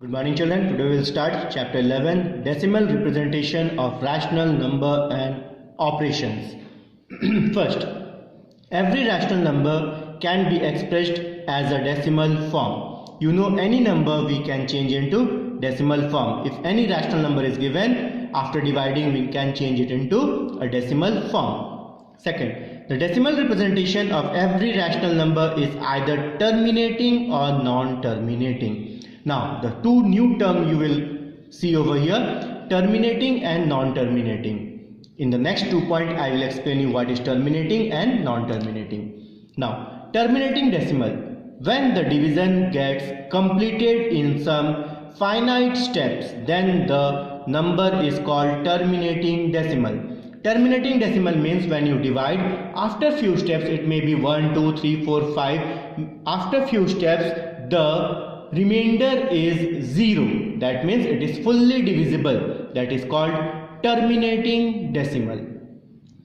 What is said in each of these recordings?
Good morning children. Today we will start chapter 11, decimal representation of rational number and operations. First, every rational number can be expressed as a decimal form. You know, any number we can change into decimal form. If any rational number is given, after dividing we can change it into a decimal form. Second, the decimal representation of every rational number is either terminating or non-terminating. Now, the two new terms you will see over here, terminating and non-terminating. In the next 2 points, I will explain you what is terminating and non-terminating. Now, terminating decimal. When the division gets completed in some finite steps, then the number is called terminating decimal. Terminating decimal means when you divide, after few steps, it may be 1, 2, 3, 4, 5. After few steps, the remainder is 0. That means it is fully divisible. That is called terminating decimal.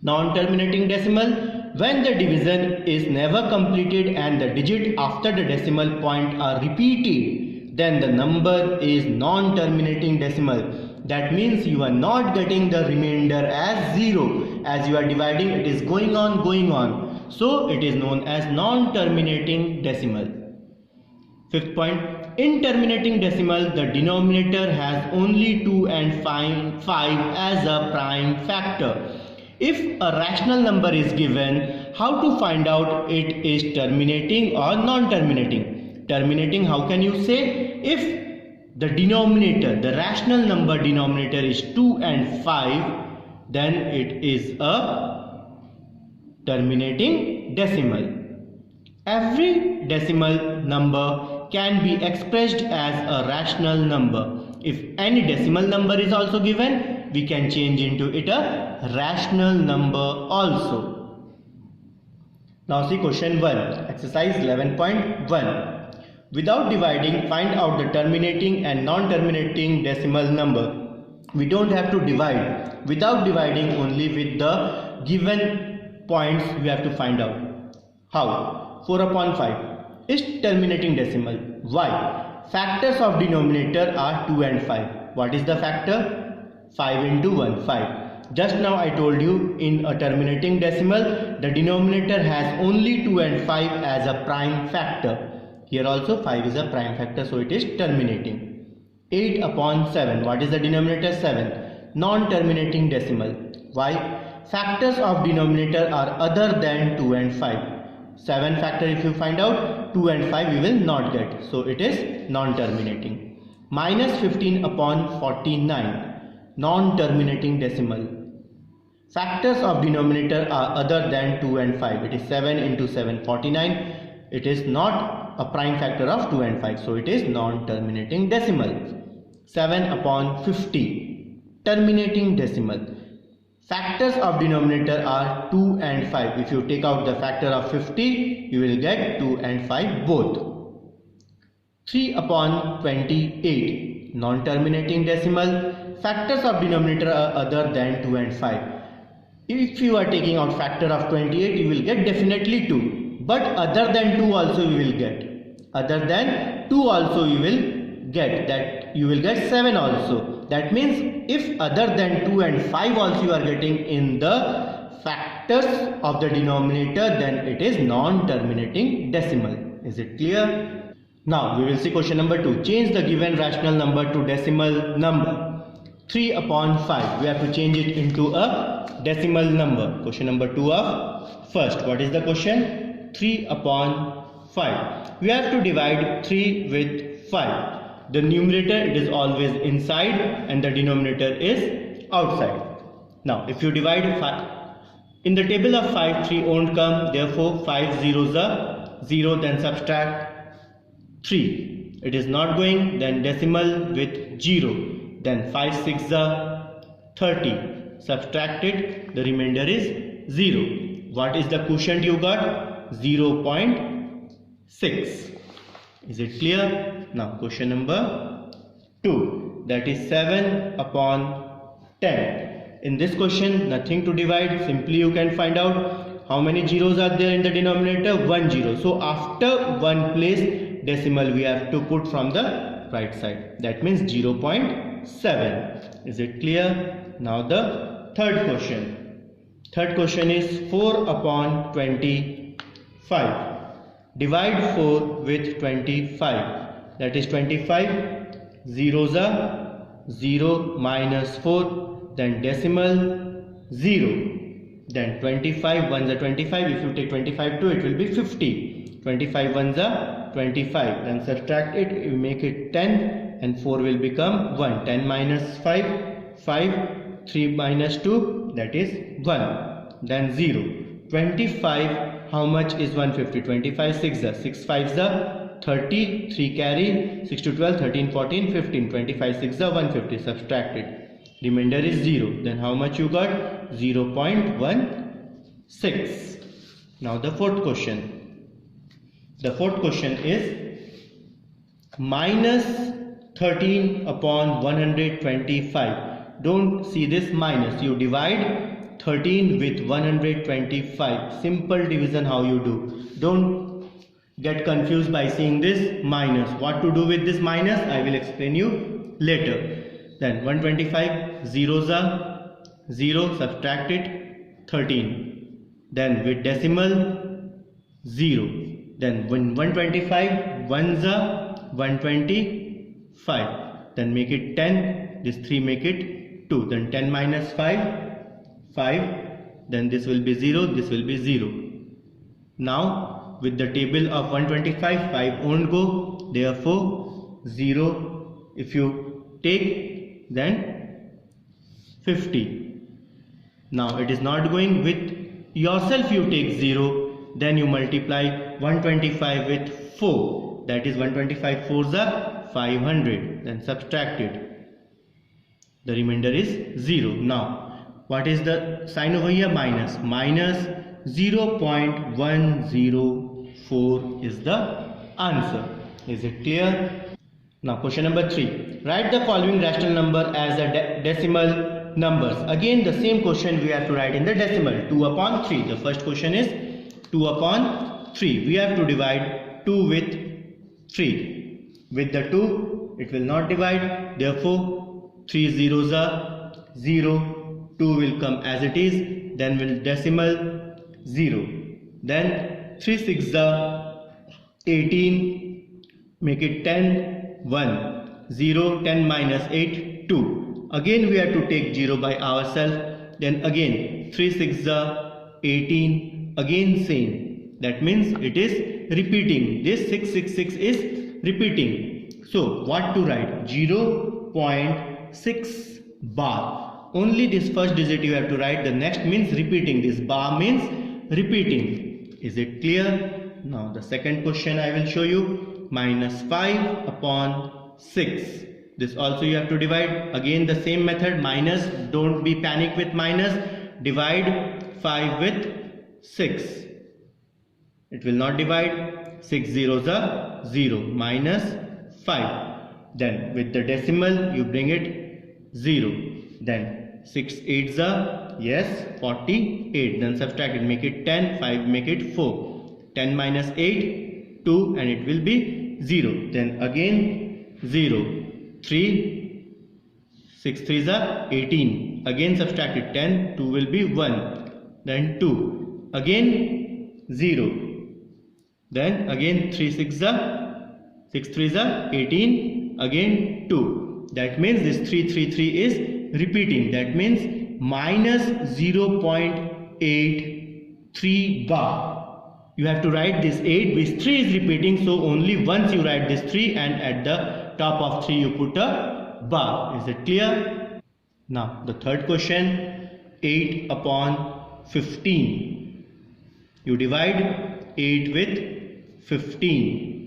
Non-terminating decimal, when the division is never completed and the digit after the decimal point are repeated, then the number is non-terminating decimal. That means you are not getting the remainder as 0. As you are dividing, it is going on. So it is known as non-terminating decimal. Fifth point, in terminating decimal, the denominator has only 2 and 5 as a prime factor. If a rational number is given, how to find out it is terminating or non-terminating? Terminating, how can you say? If the denominator, the rational number denominator is 2 and 5, then it is a terminating decimal. Every decimal number can be expressed as a rational number. If any decimal number is also given, we can change into it a rational number also. Now see question 1, exercise 11.1. Without dividing, find out the terminating and non-terminating decimal number. We don't have to divide. Without dividing, only with the given points we have to find out. How? 4 upon 5 is terminating decimal. Why? Factors of denominator are 2 and 5. What is the factor? 5 into 1, 5. Just now I told you, in a terminating decimal, the denominator has only 2 and 5 as a prime factor. Here also 5 is a prime factor, so it is terminating. 8 upon 7. What is the denominator? 7. Non-terminating decimal. Why? Factors of denominator are other than 2 and 5. 7 factor if you find out, 2 and 5 you will not get. So it is non-terminating. Minus 15 upon 49. Non-terminating decimal. Factors of denominator are other than 2 and 5. It is 7 into 7, 49. It is not a prime factor of 2 and 5. So it is non-terminating decimal. 7 upon 50. Terminating decimal. Factors of denominator are 2 and 5. If you take out the factor of 50, you will get 2 and 5 both. 3 upon 28. Non-terminating decimal. Factors of denominator are other than 2 and 5. If you are taking out factor of 28, you will get definitely 2. But other than 2 also you will get. Other than 2 also you will get. That you will get 7 also. That means if other than 2 and 5 also you are getting in the factors of the denominator, then it is non-terminating decimal. Is it clear? Now we will see question number 2. Change the given rational number to decimal number. 3 upon 5. We have to change it into a decimal number. Question number 2 of first. What is the question? 3 upon 5. We have to divide 3 with 5. The numerator, it is always inside and the denominator is outside. Now if you divide 5, in the table of 5 3 won't come, therefore 5 zeros are 0, then subtract 3. It is not going, then decimal with 0, then 5 6 are 30. Subtract it, the remainder is 0. What is the quotient you got? 0.6. Is it clear? Now question number 2, that is 7 upon 10. In this question, nothing to divide. Simply you can find out how many zeros are there in the denominator. 1 0. So after one place decimal we have to put from the right side. That means 0.7. Is it clear? Now the third question. Third question is 4 upon 25. Divide 4 with 25. That is 25. Zeros are 0 minus 4. Then decimal 0. Then 25 ones are 25. If you take 25 2, it will be 50. 25 ones are 25. Then subtract it. You make it 10, and 4 will become 1. 10 minus 5, 5. 3 minus 2, that is 1. Then 0. 25. How much is 150? 25 6 are 6 5 are 30. 3 carry. 6 to 12, 13, 14, 15. 25 6 are 150. Subtract it. Remainder is 0. Then how much you got? 0.16. Now the fourth question. The fourth question is minus 13 upon 125. Don't see this minus. You divide 13 with 125. Simple division how you do. Don't get confused by seeing this minus. What to do with this minus? I will explain you later. Then 125, zeros are 0, subtract it, 13. Then with decimal 0. Then when 125, ones are 125. Then make it 10. This 3 make it 2. Then 10 minus 5, 5. Then this will be 0. This will be 0. Now with the table of 125, 5 won't go. Therefore 0. If you take, then 50. Now it is not going with yourself. You take 0. Then you multiply 125 with 4. That is 125 4s are 500. Then subtract it. The remainder is 0. Now what is the sign over here? Minus. Minus 0.104 is the answer. Is it clear? Now question number 3. Write the following rational number as a decimal numbers. Again the same question we have to write in the decimal. 2 upon 3. The first question is 2 upon 3. We have to divide 2 with 3. With the 2 it will not divide. Therefore 3 zeros are 0. 2 will come as it is. Then will decimal 0. Then 3 6 are 18. Make it 10. 1, 0, 10 minus 8, 2. Again we have to take 0 by ourselves. Then again 3 6 are 18. Again same. That means it is repeating. This 666 is repeating. So what to write? 0.6 bar. Only this first digit you have to write. The next means repeating. This bar means repeating. Is it clear? Now the second question I will show you. Minus 5 upon 6. This also you have to divide. Again the same method. Minus. Don't be panic with minus. Divide 5 with 6. It will not divide. 6 zeros are 0. Minus 5. Then with the decimal you bring it 0. Then 6 8s are, yes, 48. Then subtract it. Make it 10. 5 make it 4. 10 minus 8, 2, and it will be 0. Then again 0. 3. 6 3s are 18. Again subtract it. 10. 2 will be 1. Then 2. Again 0. Then again 3 6 are 6 3s are 18. Again 2. That means this 333 is repeating. That means minus 0.83 bar. You have to write this 8. This 3 is repeating. So only once you write this 3, and at the top of 3 you put a bar. Is it clear? Now the third question. 8 upon 15. You divide 8 with 15.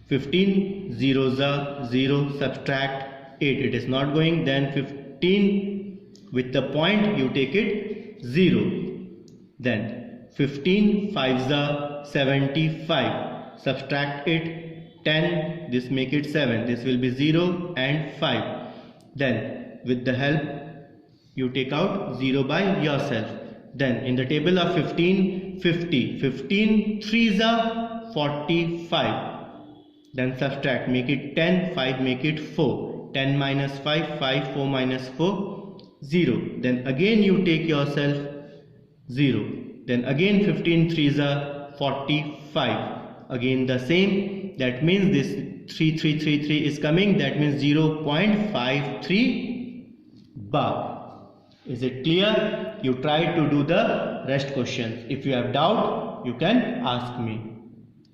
15 zeros are 0. Subtract 8. It is not going. Then 15 with the point you take it 0. Then 15 5s are 75. Subtract it. 10. This make it 7. This will be 0 and 5. Then with the help you take out 0 by yourself. Then in the table of 15, 50. 15 3s are 45. Then subtract, make it 10, 5 make it 4, 10 minus 5, 5, 4 minus 4, 0. Then again you take yourself 0. Then again 15 3s are 45. Again the same, that means this 3333 is coming, that means 0.53 bar. Is it clear? You try to do the rest questions. If you have doubt, you can ask me.